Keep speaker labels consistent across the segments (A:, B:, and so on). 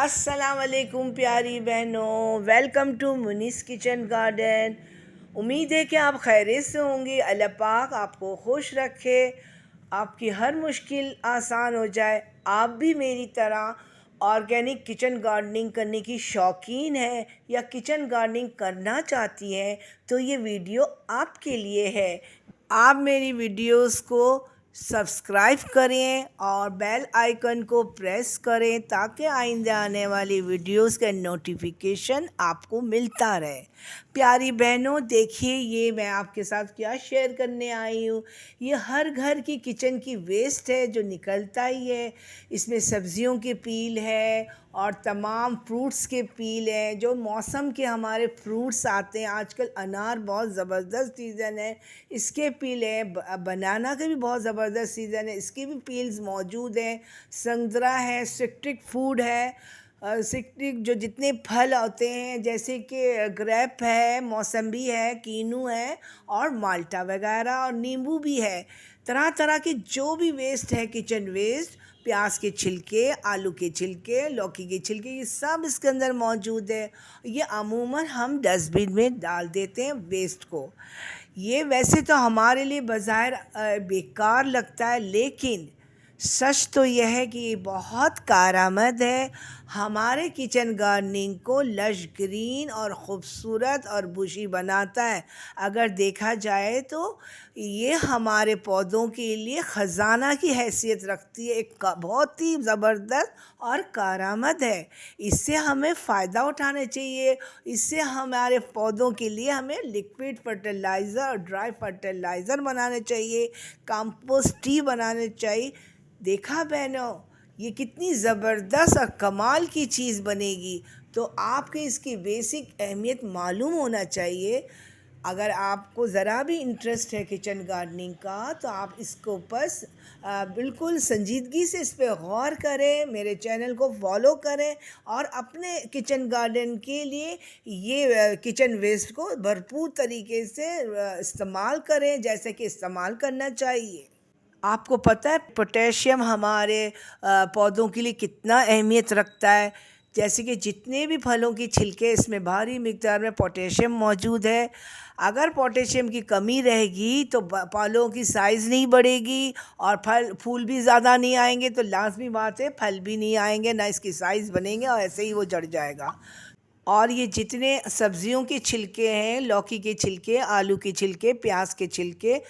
A: अस्सलाम वालेकुम प्यारी बहनों, वेलकम टू मुनीस किचन गार्डन। उम्मीद है कि आप खैरियत से होंगे। अल्लाह पाक आपको खुश रखे, आपकी हर मुश्किल आसान हो जाए। आप भी मेरी तरह ऑर्गेनिक किचन गार्डनिंग करने की शौकीन है या किचन गार्डनिंग करना चाहती हैं तो ये वीडियो आपके लिए है। आप मेरी वीडियोस को सब्सक्राइब करें और बेल आइकन को प्रेस करें ताकि आइंदा आने वाली वीडियोस का नोटिफिकेशन आपको मिलता रहे। प्यारी बहनों, देखिए ये मैं आपके साथ क्या शेयर करने आई हूँ। ये हर घर की किचन की वेस्ट है जो निकलता ही है। इसमें सब्जियों के पील है और तमाम फ्रूट्स के पील हैं। जो मौसम के हमारे फ्रूट्स आते हैं, आजकल अनार बहुत ज़बरदस्त सीज़न है, इसके पील हैं। बनाना के भी बहुत ज़बरदस्त सीज़न है, इसके भी पील्स मौजूद हैं। संतरा है, सिट्रिक फूड है, सिट्रिक जो जितने फल होते हैं जैसे कि ग्रेप है, मौसम्बी है, कीनू है और माल्टा वगैरह, और नींबू भी है। तरह तरह के जो भी वेस्ट है, किचन वेस्ट, प्याज के छिलके, आलू के छिलके, लौकी के छिलके, ये सब इसके अंदर मौजूद है। ये अमूमन हम डस्टबिन में डाल देते हैं वेस्ट को। ये वैसे तो हमारे लिए बज़ाहिर बेकार लगता है, लेकिन सच तो यह है कि ये बहुत कारआमद है। हमारे किचन गार्डनिंग को लश ग्रीन और ख़ूबसूरत और बुशी बनाता है। अगर देखा जाए तो ये हमारे पौधों के लिए ख़जाना की हैसियत रखती है, एक बहुत ही ज़बरदस्त और कारआमद है। इससे हमें फ़ायदा उठाना चाहिए। इससे हमारे पौधों के लिए हमें लिक्विड फर्टिलाइज़र और ड्राई फर्टिलाइज़र बनाने चाहिए, कंपोस्ट टी बनाने चाहिए। देखा बहनों, ये कितनी ज़बरदस्त और कमाल की चीज़ बनेगी। तो आपके इसकी बेसिक अहमियत मालूम होना चाहिए। अगर आपको ज़रा भी इंटरेस्ट है किचन गार्डनिंग का तो आप इसको बस बिल्कुल संजीदगी से इस पर गौर करें, मेरे चैनल को फॉलो करें और अपने किचन गार्डन के लिए ये किचन वेस्ट को भरपूर तरीके से इस्तेमाल करें जैसे कि इस्तेमाल करना चाहिए। आपको पता है पोटेशियम हमारे पौधों के लिए कितना अहमियत रखता है। जैसे कि जितने भी फलों की छिलके, इसमें भारी मिक़दार में पोटेशियम मौजूद है। अगर पोटेशियम की कमी रहेगी तो फलों की साइज़ नहीं बढ़ेगी और फल फूल भी ज़्यादा नहीं आएंगे, तो लाजमी बात है फल भी नहीं आएंगे, ना इसकी साइज़ बनेंगे और ऐसे ही वो जड़ जाएगा। और ये जितने सब्जियों के छिलके हैं, लौकी के छिलके, आलू के छिलके, प्याज के छिलके,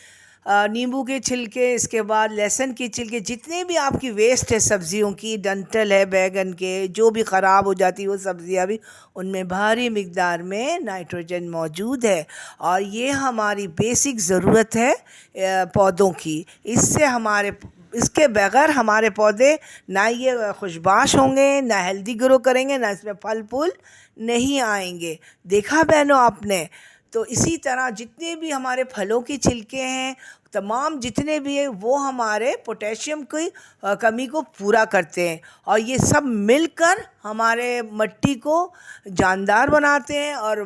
A: नींबू के छिलके, इसके बाद लहसुन के छिलके, जितने भी आपकी वेस्ट है सब्जियों की, डंठल है बैगन के, जो भी ख़राब हो जाती है वो सब्जियां भी, उनमें भारी मिक़दार में नाइट्रोजन मौजूद है। और ये हमारी बेसिक ज़रूरत है पौधों की। इससे हमारे इसके बगैर हमारे पौधे ना ये खुशबाश होंगे, ना हेल्दी ग्रो करेंगे, ना इसमें फल फूल नहीं आएंगे। देखा बहनों आपने। तो इसी तरह जितने भी हमारे फलों के छिलके हैं, तमाम जितने भी हैं, वो हमारे पोटेशियम की कमी को पूरा करते हैं और ये सब मिलकर हमारे मिट्टी को जानदार बनाते हैं। और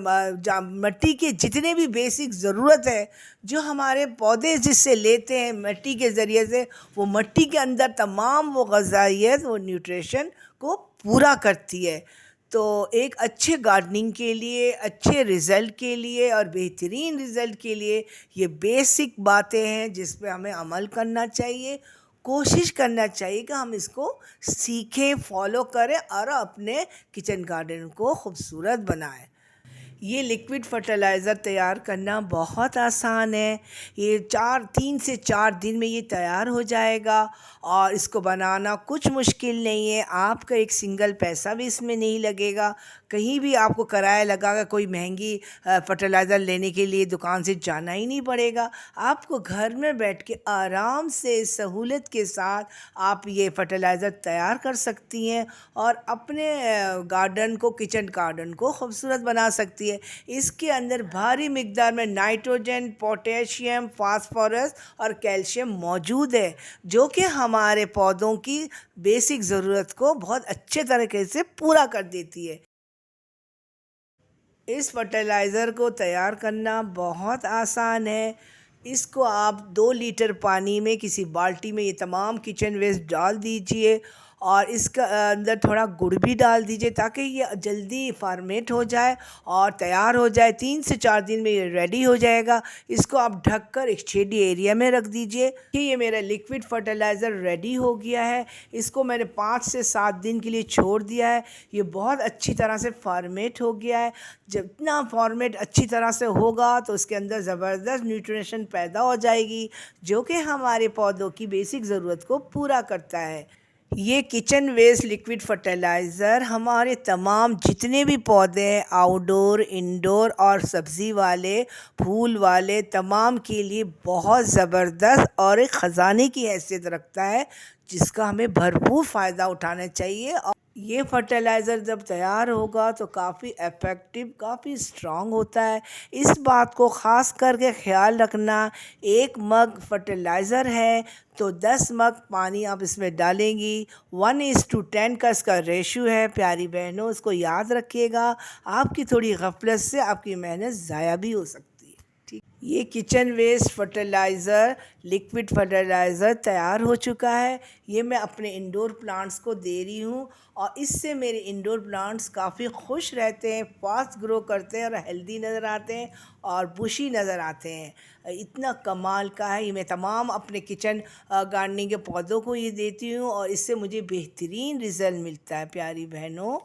A: मिट्टी के जितने भी बेसिक ज़रूरत है जो हमारे पौधे जिससे लेते हैं मिट्टी के ज़रिए से, वो मिट्टी के अंदर तमाम वो ग़िज़ाइयत, वो न्यूट्रिशन को पूरा करती है। तो एक अच्छे गार्डनिंग के लिए, अच्छे रिज़ल्ट के लिए और बेहतरीन रिज़ल्ट के लिए ये बेसिक बातें हैं जिस पे हमें अमल करना चाहिए। कोशिश करना चाहिए कि हम इसको सीखें, फॉलो करें और अपने किचन गार्डन को खूबसूरत बनाएं। ये लिक्विड फर्टिलाइज़र तैयार करना बहुत आसान है। ये 3 से 4 दिन में ये तैयार हो जाएगा और इसको बनाना कुछ मुश्किल नहीं है। आपका एक सिंगल पैसा भी इसमें नहीं लगेगा। कहीं भी आपको किराया लगाकर कोई महंगी फर्टिलाइज़र लेने के लिए दुकान से जाना ही नहीं पड़ेगा। आपको घर में बैठ के आराम से सहूलत के साथ आप ये फर्टिलाइज़र तैयार कर सकती हैं और अपने गार्डन को, किचन गार्डन को खूबसूरत बना सकती है। इसके अंदर भारी मिक़दार में नाइट्रोजन, पोटेशियम, फास्फोरस और कैल्शियम मौजूद है जो कि हमारे पौधों की बेसिक ज़रूरत को बहुत अच्छे तरीके से पूरा कर देती है। इस फर्टिलाइज़र को तैयार करना बहुत आसान है। इसको आप 2 लीटर पानी में किसी बाल्टी में ये तमाम किचन वेस्ट डाल दीजिए और इसका अंदर थोड़ा गुड़ भी डाल दीजिए ताकि ये जल्दी फर्मेंट हो जाए और तैयार हो जाए। 3 से 4 दिन में ये रेडी हो जाएगा। इसको आप ढककर एक शेडी एरिया में रख दीजिए कि ये मेरा लिक्विड फर्टिलाइज़र रेडी हो गया है। इसको मैंने 5 से 7 दिन के लिए छोड़ दिया है। ये बहुत अच्छी तरह से फॉर्मेट हो गया है। जितना फॉर्मेट अच्छी तरह से होगा तो उसके अंदर ज़बरदस्त न्यूट्रिशन पैदा हो जाएगी जो कि हमारे पौधों की बेसिक ज़रूरत को पूरा करता है। ये किचन वेस्ट लिक्विड फर्टिलाइज़र हमारे तमाम जितने भी पौधे हैं, आउटडोर, इंडोर और सब्ज़ी वाले, फूल वाले, तमाम के लिए बहुत ज़बरदस्त और एक ख़जाने की हैसियत रखता है जिसका हमें भरपूर फ़ायदा उठाना चाहिए। और ये फर्टिलाइज़र जब तैयार होगा तो काफ़ी इफ़ेक्टिव, काफ़ी स्ट्रॉन्ग होता है। इस बात को ख़ास करके ख्याल रखना, 1 मग फर्टिलाइज़र है तो 10 मग पानी आप इसमें डालेंगी। 1:10 का इसका रेशो है। प्यारी बहनों, इसको याद रखिएगा। आपकी थोड़ी गफलत से आपकी मेहनत ज़ाया भी हो सकती है। ये kitchen waste fertilizer, liquid fertilizer तैयार हो चुका है। ये मैं अपने इंडोर प्लांट्स को दे रही हूँ और इससे मेरे इंडोर प्लांट्स काफ़ी खुश रहते हैं, फास्ट ग्रो करते हैं और हेल्दी नज़र आते हैं और बुशी नज़र आते हैं। इतना कमाल का है। ये मैं तमाम अपने किचन गार्डनिंग के पौधों को ये देती हूँ और इससे मुझे बेहतरीन रिज़ल्ट मिलता है। प्यारी बहनों,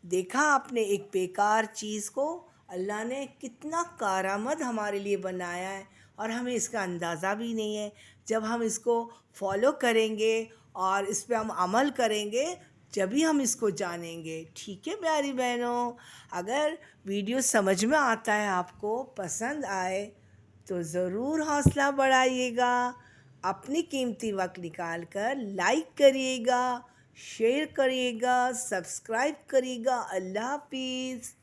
A: देखा आपने एक बेकार चीज़ को अल्लाह ने कितना कारआमद हमारे लिए बनाया है और हमें इसका अंदाज़ा भी नहीं है। जब हम इसको फॉलो करेंगे और इस पे हम अमल करेंगे जब भी हम इसको जानेंगे। ठीक है प्यारी बहनों, अगर वीडियो समझ में आता है, आपको पसंद आए तो ज़रूर हौसला बढ़ाइएगा। अपनी कीमती वक्त निकाल कर लाइक करिएगा, शेयर करिएगा, सब्सक्राइब करिएगा। अल्लाह हाफिज़।